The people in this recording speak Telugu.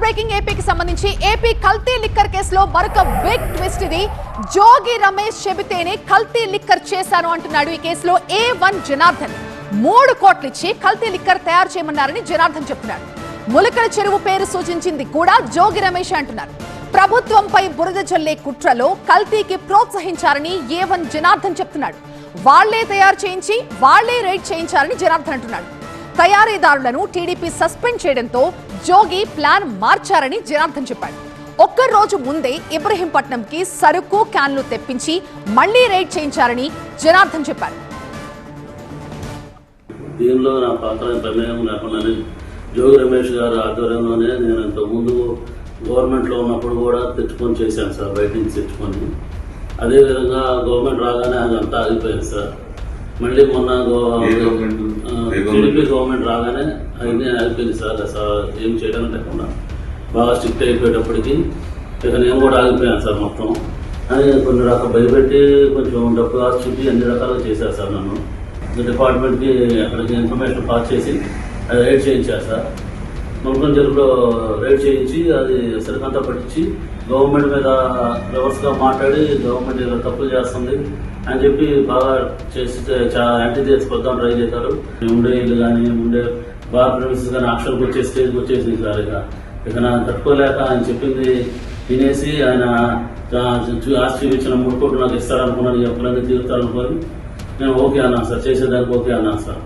బ్రేకింగ్ ఏపీకి సంబంధించి ఏపీ కల్తీ లిక్కర్ కేసులో మరొక బిగ్ ట్విస్ట్. ఇది జోగి రమేష్ చెబితేనే కల్తీ లిక్కర్ చేశాను అంటున్నాడు. ఈ కేసులో A1 జనార్దన్ 3 కోట్లు ఇచ్చి కల్తీ లిక్కర్ తయారు చేయమన్నారని జనార్దన్ చెప్తున్నాడు. ములకల చెరువు పేరు సూచించింది కూడా జోగి రమేష్ అంటున్నారు. ప్రభుత్వంపై బురద జల్లే కుట్రలో కల్తీకి ప్రోత్సహించారని A1 జనార్దన్ చెప్తున్నాడు. వాళ్లే తయారు చేయించి వాళ్లే రైడ్ చేయించారని జనార్దన్ అంటున్నాడు. తయారీదారులను టీడీపీ సస్పెండ్ చేయడంతో జోగి ప్లాన్ మార్చారని జనార్దన్ చెప్పాడు. ఒక్క రోజు ముందే ఇబ్రహీంపట్నంకి సరుకు క్యాన్లు తెప్పించి మళ్లీ రైడ్ చేయించారని జనార్దన్ చెప్పారు. దీనిలో నా పాత్ర ప్రమేయం లేకుండానే జోగి రమేష్ గారి ఆధ్వర్యంలోనే నేను ఇంతకుముందు గవర్నమెంట్లో ఉన్నప్పుడు కూడా తెచ్చుకొని చేశాను సార్, బయట నుంచి తెచ్చుకొని. అదేవిధంగా గవర్నమెంట్ రాగానే అదంతా ఆగిపోయింది సార్. మళ్ళీ మొన్న టీడీపీ గవర్నమెంట్ రాగానే అన్నీ ఆగిపోయింది సార్. అసలు ఏం చేయడం లేకుండా బాగా స్ట్రిక్ట్ అయిపోయేటప్పటికి ఇక నేను కూడా ఆగిపోయాను సార్ మొత్తం. అని కొన్ని రకాల భయపెట్టి కొంచెం డబ్బు కాస్ట్ చూపి అన్ని రకాలుగా చేశారు సార్. నన్ను డిపార్ట్మెంట్కి అక్కడికి ఇన్ఫర్మేషన్ పాస్ చేసి అది రైడ్ చేయించారు సార్. ముల్కం చెరువులో రైడ్ చేయించి అది సరికంతా పట్టించి గవర్నమెంట్ మీద రివర్స్గా మాట్లాడి గవర్నమెంట్ ఇలా తప్పులు చేస్తుంది అని చెప్పి బాగా చేసి యాంటీ చేసిపోద్దాం ట్రై చేశారు. ఉండే ఇల్లు కానీ ఉండే బార్ ప్రెమిసెస్ కానీ ఆక్షన్కి వచ్చే స్టేజ్కి వచ్చేసింది సార్. ఇక నాకు తట్టుకోలేక ఆయన చెప్పింది తినేసి ఆయన ఆస్తి చూపించిన 3 కోట్లు నాకు ఇస్తారనుకున్నాను, ఎప్పుడైనా తీరుతారనుకొని నేను ఓకే అన్నాను సార్, చేసేదానికి ఓకే అన్నాను సార్.